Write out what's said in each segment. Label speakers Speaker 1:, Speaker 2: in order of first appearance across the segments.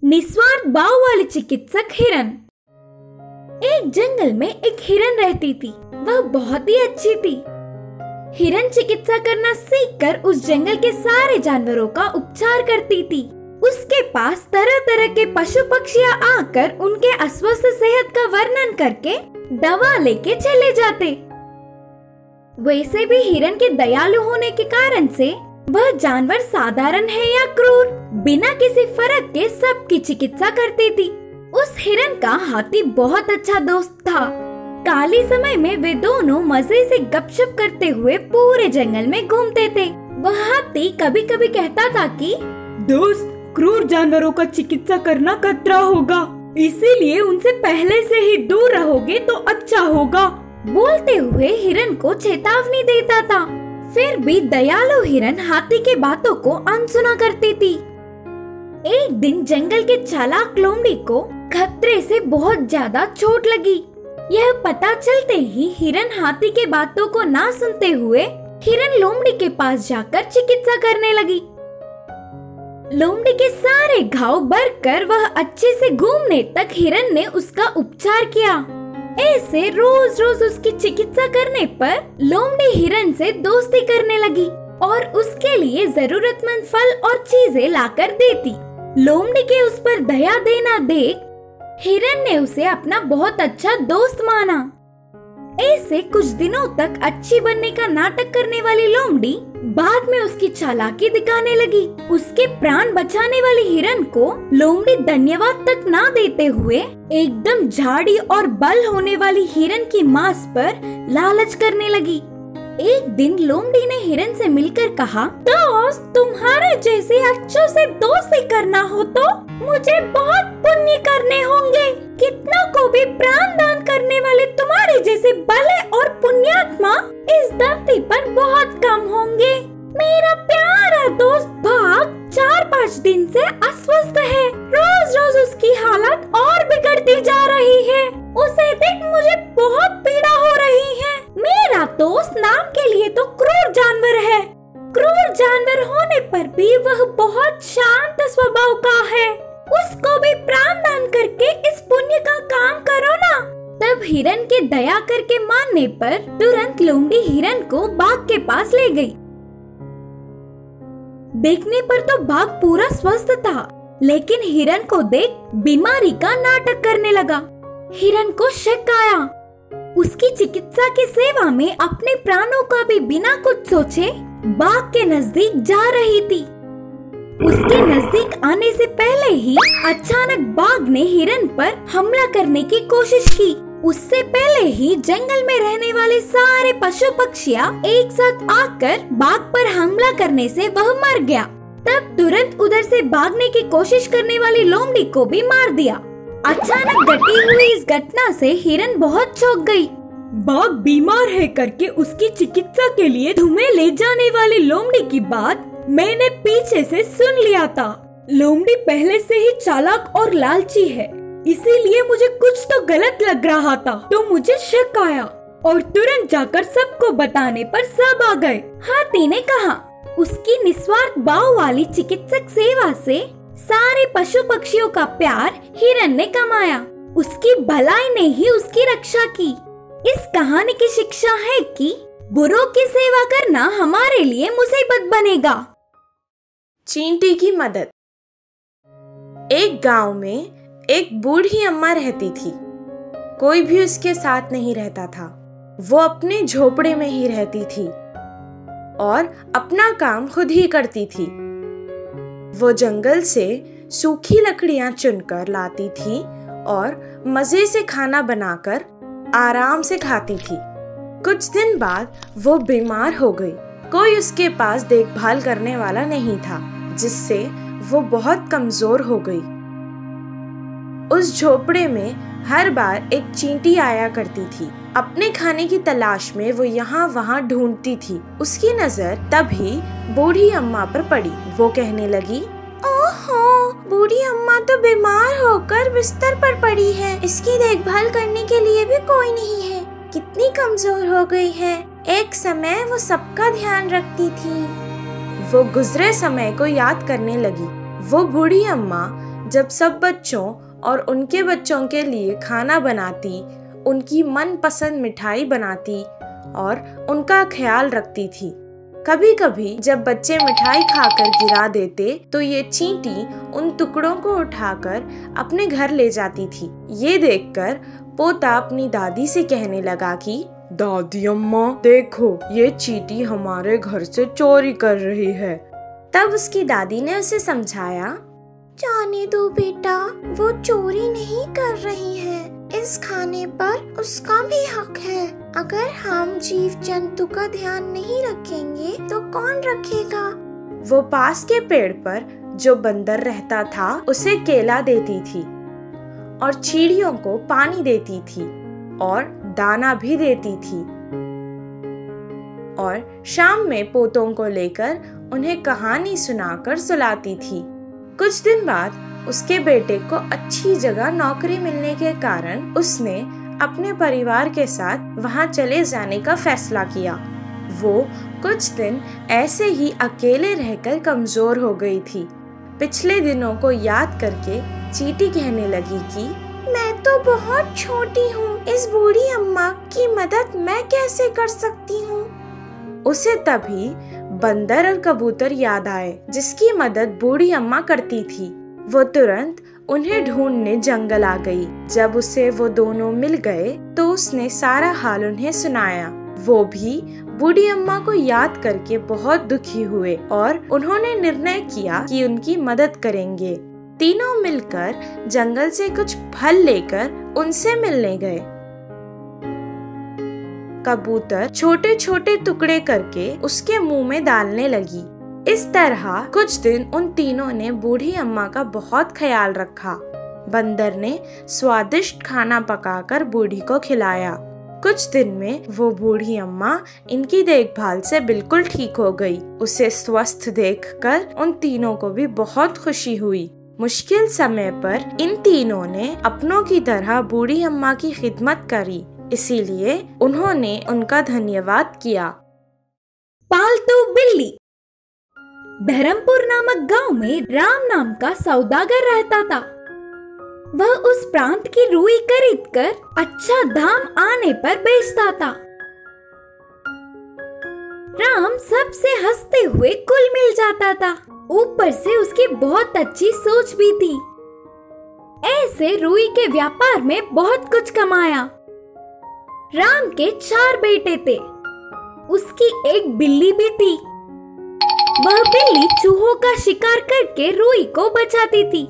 Speaker 1: निस्वार्थ भाव वाली चिकित्सक हिरन। एक जंगल में एक हिरन रहती थी। वह बहुत ही अच्छी थी। हिरन चिकित्सा करना सीखकर उस जंगल के सारे जानवरों का उपचार करती थी। उसके पास तरह तरह के पशु पक्षियाँ आकर उनके अस्वस्थ सेहत का वर्णन करके दवा लेके चले जाते। वैसे भी हिरन के दयालु होने के कारण से वह जानवर साधारण है या क्रूर, बिना किसी फर्क के सबकी चिकित्सा करती थी। उस हिरन का हाथी बहुत अच्छा दोस्त था। खाली समय में वे दोनों मजे से गपशप करते हुए पूरे जंगल में घूमते थे। वह हाथी कभी कभी कहता था कि
Speaker 2: दोस्त, क्रूर जानवरों का चिकित्सा करना खतरा होगा, इसीलिए उनसे पहले से ही दूर रहोगे तो अच्छा होगा।
Speaker 1: बोलते हुए हिरन को चेतावनी देता था। फिर भी दयालु हिरन हाथी के बातों को अनसुना करती थी। एक दिन जंगल के चालाक लोमड़ी को खतरे से बहुत ज्यादा चोट लगी। यह पता चलते ही हिरन हाथी के बातों को ना सुनते हुए हिरन लोमड़ी के पास जाकर चिकित्सा करने लगी। लोमड़ी के सारे घाव भरकर वह अच्छे से घूमने तक हिरन ने उसका उपचार किया। ऐसे रोज रोज उसकी चिकित्सा करने पर लोमड़ी हिरन से दोस्ती करने लगी और उसके लिए जरूरतमंद फल और चीजें लाकर देती। लोमड़ी के उस पर दया देना देख हिरन ने उसे अपना बहुत अच्छा दोस्त माना। ऐसे कुछ दिनों तक अच्छी बनने का नाटक करने वाली लोमड़ी बाद में उसकी चालाकी दिखाने लगी। उसके प्राण बचाने वाली हिरन को लोमड़ी धन्यवाद तक ना देते हुए एकदम झाड़ी और बल होने वाली हिरन की मांस पर लालच करने लगी। एक दिन लोमड़ी ने हिरन से मिलकर कहा, दोस्त, तुम्हारे जैसे अच्छों से दोस्ती करना हो तो मुझे बहुत पुण्य करने होंगे। कितना को भी प्राण दान करने वाले तुम्हारे जैसे भले और पुण्यात्मा इस धरती पर बहुत कम होंगे। मेरा प्यारा दोस्त भाग 4-5 दिन से अस्वस्थ है। रोज रोज उसकी हालत और बिगड़ती जा रही है। उसे देख मुझे बहुत पीड़ा हो रही है। मेरा दोस्त नाम के लिए तो क्रूर जानवर है। क्रूर जानवर होने पर भी वह बहुत शांत स्वभाव का है। उसको भी प्राण दान करके इस पुण्य का काम करो ना। तब हिरन के दया करके मानने पर तुरंत लोमड़ी हिरन को बाघ के पास ले गई। देखने पर तो बाघ पूरा स्वस्थ था, लेकिन हिरन को देख बीमारी का नाटक करने लगा। हिरन को शक आया। उसकी चिकित्सा की सेवा में अपने प्राणों का भी बिना कुछ सोचे बाघ के नजदीक जा रही थी। उसके नजदीक आने से पहले ही अचानक बाघ ने हिरन पर हमला करने की कोशिश की। उससे पहले ही जंगल में रहने वाले सारे पशु पक्षियाँ एक साथ आकर बाघ पर हमला करने से वह मर गया। तब तुरंत उधर से भागने की कोशिश करने वाली लोमड़ी को भी मार दिया। अचानक घटी हुई इस घटना से हिरन बहुत चौंक गई।
Speaker 2: बाघ बीमार है करके उसकी चिकित्सा के लिए तुम्हें ले जाने वाली लोमड़ी की बात मैंने पीछे से सुन लिया था। लोमड़ी पहले से ही चालाक और लालची है, इसीलिए मुझे कुछ तो गलत लग रहा था, तो मुझे शक आया और तुरंत जाकर सबको बताने पर सब आ गए।
Speaker 1: हाथी ने कहा। उसकी निस्वार्थ भाव वाली चिकित्सक सेवा से सारे पशु पक्षियों का प्यार हिरन ने कमाया। उसकी भलाई ने ही उसकी रक्षा की। इस कहानी की शिक्षा है कि बुरों की सेवा करना हमारे लिए मुसीबत बनेगा।
Speaker 3: चींटी की मदद। एक गांव में एक बूढ़ी अम्मा रहती थी। कोई भी उसके साथ नहीं रहता था। वो अपने झोपड़े में ही रहती थी और अपना काम खुद ही करती थी। वो जंगल से सूखी लकड़ियां चुनकर लाती थी और मजे से खाना बनाकर आराम से खाती थी। कुछ दिन बाद वो बीमार हो गई। कोई उसके पास देखभाल करने वाला नहीं था, जिससे वो बहुत कमजोर हो गई। उस झोपड़े में हर बार एक चींटी आया करती थी। अपने खाने की तलाश में वो यहाँ वहाँ ढूंढती थी। उसकी नजर तभी बूढ़ी अम्मा पर पड़ी। वो कहने लगी, ओहो, बूढ़ी अम्मा तो बीमार होकर बिस्तर पर पड़ी है। इसकी देखभाल करने के लिए भी कोई नहीं है। कितनी कमजोर हो गई है। एक समय वो सबका ध्यान रखती थी। वो गुजरे समय को याद करने लगी। वो बूढ़ी अम्मा जब सब बच्चों और उनके बच्चों के लिए खाना बनाती, उनकी मनपसंद मिठाई बनाती और उनका ख्याल रखती थी। कभी कभी जब बच्चे मिठाई खाकर गिरा देते तो ये चींटी उन टुकड़ों को उठाकर अपने घर ले जाती थी। ये देखकर पोता अपनी दादी से कहने लगा कि दादी अम्मा देखो, ये चींटी हमारे घर से चोरी कर रही है। तब उसकी दादी ने उसे समझाया,
Speaker 4: जाने दो बेटा, वो चोरी नहीं कर रही है। इस खाने पर उसका भी हक है। अगर हम जीव जंतु का ध्यान नहीं रखेंगे तो कौन रखेगा?
Speaker 3: वो पास के पेड़ पर जो बंदर रहता था उसे केला देती थी और चिड़ियों को पानी देती थी और दाना भी देती थी और शाम में पोतों को लेकर उन्हें कहानी सुनाकर सुलाती थी। कुछ दिन बाद उसके बेटे को अच्छी जगह नौकरी मिलने के कारण उसने अपने परिवार के साथ वहां चले जाने का फैसला किया। वो कुछ दिन ऐसे ही अकेले रहकर कमजोर हो गई थी। पिछले दिनों को याद करके चींटी कहने लगी कि
Speaker 4: मैं तो बहुत छोटी हूँ, इस बूढ़ी अम्मा की मदद मैं कैसे कर सकती हूँ?
Speaker 3: उसे तभी बंदर और कबूतर याद आए जिसकी मदद बूढ़ी अम्मा करती थी। वो तुरंत उन्हें ढूंढने जंगल आ गई। जब उसे वो दोनों मिल गए तो उसने सारा हाल उन्हें सुनाया। वो भी बूढ़ी अम्मा को याद करके बहुत दुखी हुए और उन्होंने निर्णय किया कि उनकी मदद करेंगे। तीनों मिलकर जंगल से कुछ फल लेकर उनसे मिलने गए। कबूतर छोटे छोटे टुकड़े करके उसके मुंह में डालने लगी। इस तरह कुछ दिन उन तीनों ने बूढ़ी अम्मा का बहुत ख्याल रखा। बंदर ने स्वादिष्ट खाना पकाकर बूढ़ी को खिलाया। कुछ दिन में वो बूढ़ी अम्मा इनकी देखभाल से बिल्कुल ठीक हो गई। उसे स्वस्थ देखकर उन तीनों को भी बहुत खुशी हुई। मुश्किल समय पर इन तीनों ने अपनों की तरह बूढ़ी अम्मा की खिदमत करी, इसीलिए उन्होंने उनका धन्यवाद किया।
Speaker 1: पालतू बिल्ली। धर्मपुर नामक गांव में राम नाम का सौदागर रहता था। वह उस प्रांत की रुई खरीदकर अच्छा दाम आने पर बेचता था। राम सबसे हंसते हुए कुल मिल जाता था। ऊपर से उसकी बहुत अच्छी सोच भी थी। ऐसे रुई के व्यापार में बहुत कुछ कमाया। राम के 4 बेटे थे। उसकी एक बिल्ली भी थी। वह बिल्ली चूहों का शिकार करके रुई को बचाती थी।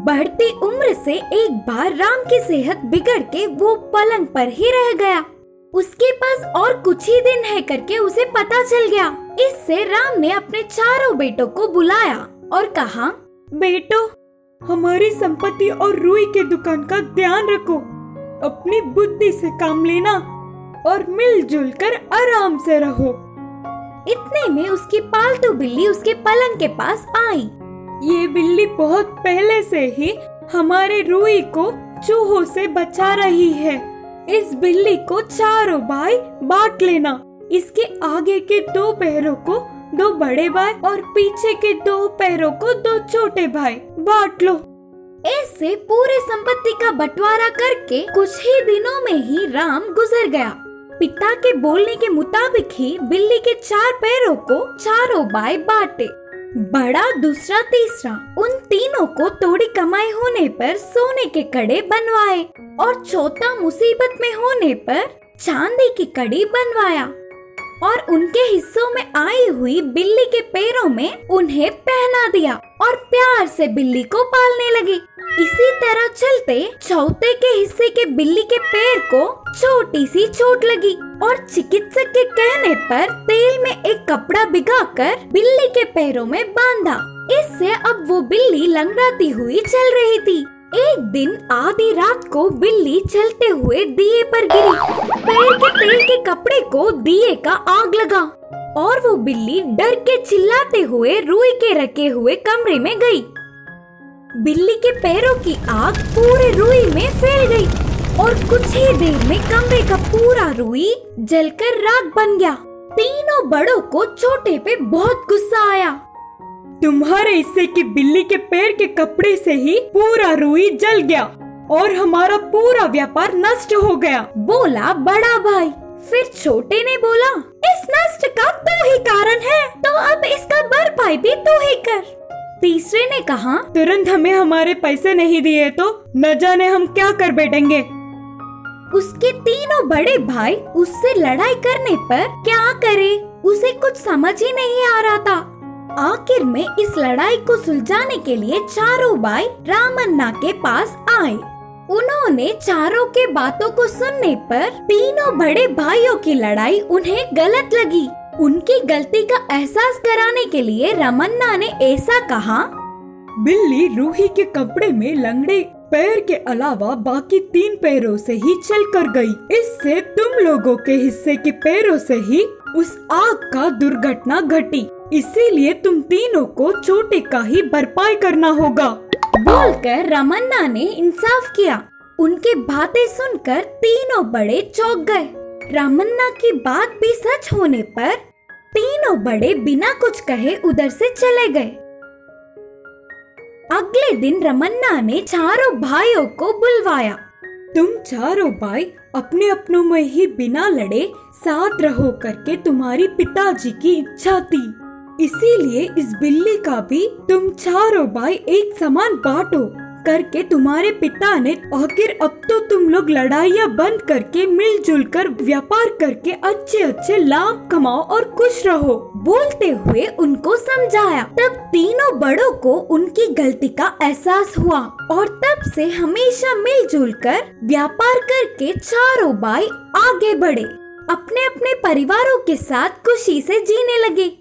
Speaker 1: बढ़ती उम्र से एक बार राम की सेहत बिगड़ के वो पलंग पर ही रह गया। उसके पास और कुछ ही दिन है करके उसे पता चल गया। इससे राम ने अपने 4 बेटों को बुलाया और कहा,
Speaker 2: बेटो, हमारी संपत्ति और रुई के दुकान का ध्यान रखो। अपनी बुद्धि से काम लेना और मिलजुल कर आराम से रहो।
Speaker 1: इतने में उसकी पालतू बिल्ली उसके पलंग के पास आई।
Speaker 2: ये बिल्ली बहुत पहले से ही हमारे रुई को चूहों से बचा रही है। इस बिल्ली को 4 भाई बांट लेना। इसके आगे के 2 पैरों को 2 बड़े भाई और पीछे के 2 पैरों को 2 छोटे भाई बांट लो।
Speaker 1: ऐसे पूरे संपत्ति का बंटवारा करके कुछ ही दिनों में ही राम गुजर गया। पिता के बोलने के मुताबिक ही बिल्ली के 4 पैरों को 4 भाई बांटे। बड़ा, दूसरा, तीसरा, उन तीनों को थोड़ी कमाई होने पर सोने के कड़े बनवाए और चौथा मुसीबत में होने पर चांदी की कड़ी बनवाया और उनके हिस्सों में आई हुई बिल्ली के पैरों में उन्हें पहना दिया और प्यार से बिल्ली को पालने लगे। इसी तरह चलते चौथे के हिस्से के बिल्ली के पैर को छोटी सी चोट लगी और चिकित्सक के कहने पर तेल में एक कपड़ा भिगाकर बिल्ली के पैरों में बांधा। इससे अब वो बिल्ली लंगड़ाती हुई चल रही थी। एक दिन आधी रात को बिल्ली चलते हुए दिए पर गिरी। पैर के तेल के कपड़े को दिए का आग लगा और वो बिल्ली डर के चिल्लाते हुए रुई के रखे हुए कमरे में गई। बिल्ली के पैरों की आग पूरे रुई में फैल गई और कुछ ही देर में कमरे का पूरा रुई जलकर राख बन गया। तीनों बड़ों को छोटे पे बहुत गुस्सा आया।
Speaker 2: तुम्हारे हिस्से की बिल्ली के पैर के कपड़े से ही पूरा रुई जल गया और हमारा पूरा व्यापार नष्ट हो गया,
Speaker 1: बोला बड़ा भाई। फिर छोटे ने बोला, इस नष्ट का तू ही कारण है, तो अब इसका भरपाई भी तू ही कर। तीसरे ने कहा,
Speaker 2: तुरंत हमें हमारे पैसे नहीं दिए तो न जाने हम क्या कर बैठेंगे।
Speaker 1: उसके तीनों बड़े भाई उससे लड़ाई करने पर क्या करे, उसे कुछ समझ ही नहीं आ रहा था। आखिर में इस लड़ाई को सुलझाने के लिए चारों भाई रामन्ना के पास आए। उन्होंने चारों के बातों को सुनने पर तीनों बड़े भाइयों की लड़ाई उन्हें गलत लगी। उनकी गलती का एहसास कराने के लिए रामन्ना ने ऐसा कहा,
Speaker 2: बिल्ली रूही के कपड़े में लंगड़े पैर के अलावा बाकी 3 पैरों से ही चल कर गई। इससे तुम लोगों के हिस्से के पैरों से ही उस आग का दुर्घटना घटी, इसीलिए तुम तीनों को चोट का ही भरपाई करना होगा।
Speaker 1: बोलकर रामन्ना ने इंसाफ किया। उनकी बातें सुनकर तीनों बड़े चौंक गए। रामन्ना की बात भी सच होने पर तीनों बड़े बिना कुछ कहे उधर से चले गए। अगले दिन रामन्ना ने चारों भाइयों को बुलवाया।
Speaker 2: तुम चारों भाई अपने अपनों में ही बिना लड़े साथ रहो करके तुम्हारी पिताजी की इच्छा थी, इसीलिए इस बिल्ली का भी तुम चारों भाई एक समान बांटो करके तुम्हारे पिता ने। आखिर अब तो तुम लोग लड़ाइयाँ बंद करके मिलजुल कर व्यापार करके अच्छे अच्छे लाभ कमाओ और खुश रहो,
Speaker 1: बोलते हुए उनको समझाया। तब तीनों बड़ों को उनकी गलती का एहसास हुआ और तब से हमेशा मिलजुल कर व्यापार करके चारों भाई आगे बढ़े, अपने अपने परिवारों के साथ खुशी से जीने लगे।